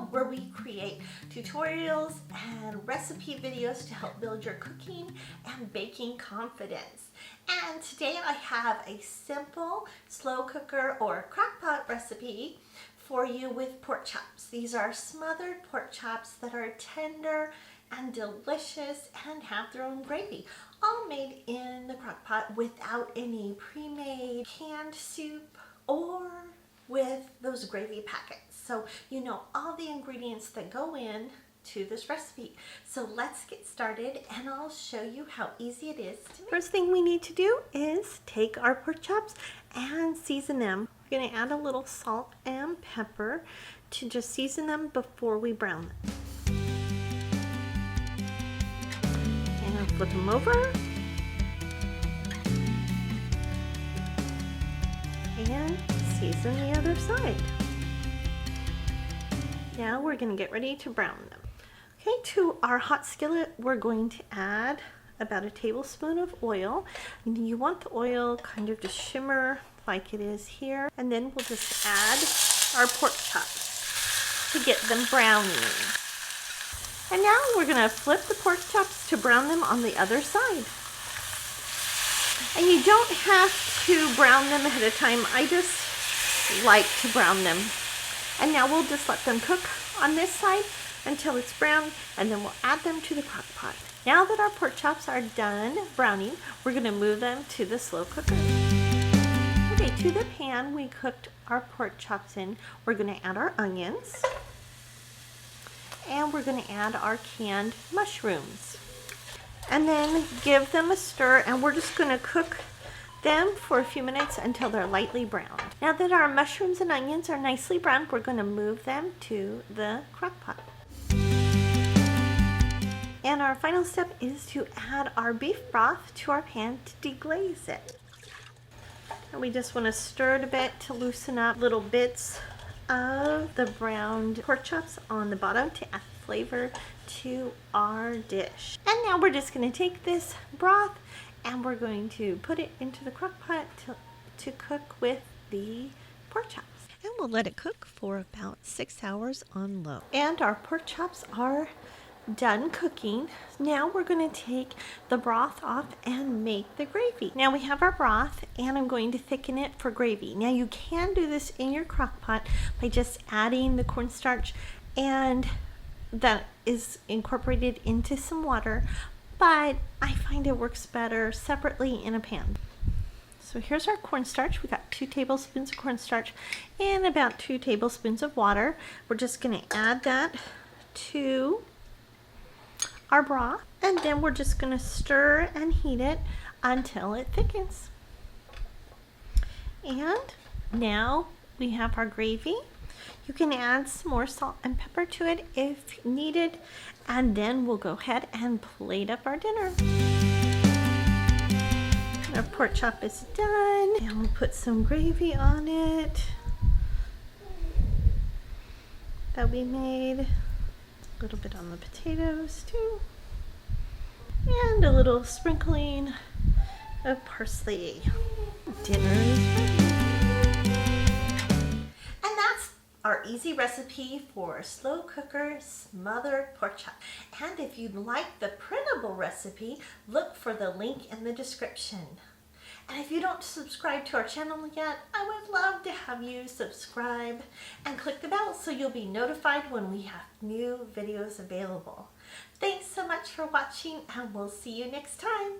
channel where we create tutorials and recipe videos to help build your cooking and baking confidence. And today I have a simple slow cooker or crock pot recipe for you with pork chops. These are smothered pork chops that are tender and delicious and have their own gravy, all made in the crock pot without any pre-made canned soup or with those gravy packets. So you know all the ingredients that go in to this recipe. So let's get started and I'll show you how easy it is to make. First thing we need to do is take our pork chops and season them. We're going to add a little salt and pepper to just season them before we brown them. And I'll flip them over. And season the other side. Now we're going to get ready to brown them. Okay, to our hot skillet, we're going to add about a tablespoon of oil. And you want the oil kind of to shimmer like it is here. And then we'll just add our pork chops to get them browning. And now we're going to flip the pork chops to brown them on the other side. And you don't have to brown them ahead of time. I just like to brown them. And now we'll just let them cook on this side until it's brown, and then we'll add them to the crock pot. Now that our pork chops are done browning, we're going to move them to the slow cooker. Okay, to the pan we cooked our pork chops in, we're going to add our onions, and we're going to add our canned mushrooms. And then give them a stir, and we're just going to cook them for a few minutes until they're lightly browned. Now that our mushrooms and onions are nicely browned, we're going to move them to the crock pot. And our final step is to add our beef broth to our pan to deglaze it. And we just want to stir it a bit to loosen up little bits of the browned pork chops on the bottom to add flavor to our dish. And now we're just going to take this broth and we're going to put it into the crock pot to cook with the pork chops. And we'll let it cook for about 6 hours on low. And our pork chops are done cooking. Now we're going to take the broth off and make the gravy. Now we have our broth and I'm going to thicken it for gravy. Now you can do this in your crock pot by just adding the cornstarch, and that is incorporated into some water, but I find it works better separately in a pan. So here's our cornstarch. We got 2 tablespoons of cornstarch and about 2 tablespoons of water. We're just going to add that to our broth, and then we're just going to stir and heat it until it thickens. And now we have our gravy. You can add some more salt and pepper to it if needed, and then we'll go ahead and plate up our dinner. Our pork chop is done, and we'll put some gravy on it that we made. A little bit on the potatoes too, and a little sprinkling of parsley. Dinner is ready. And that's our easy recipe for slow cooker smothered pork chop. And if you'd like the printable recipe, look for the link in the description. And if you don't subscribe to our channel yet, I would love to have you subscribe and click the bell so you'll be notified when we have new videos available. Thanks so much for watching, and we'll see you next time.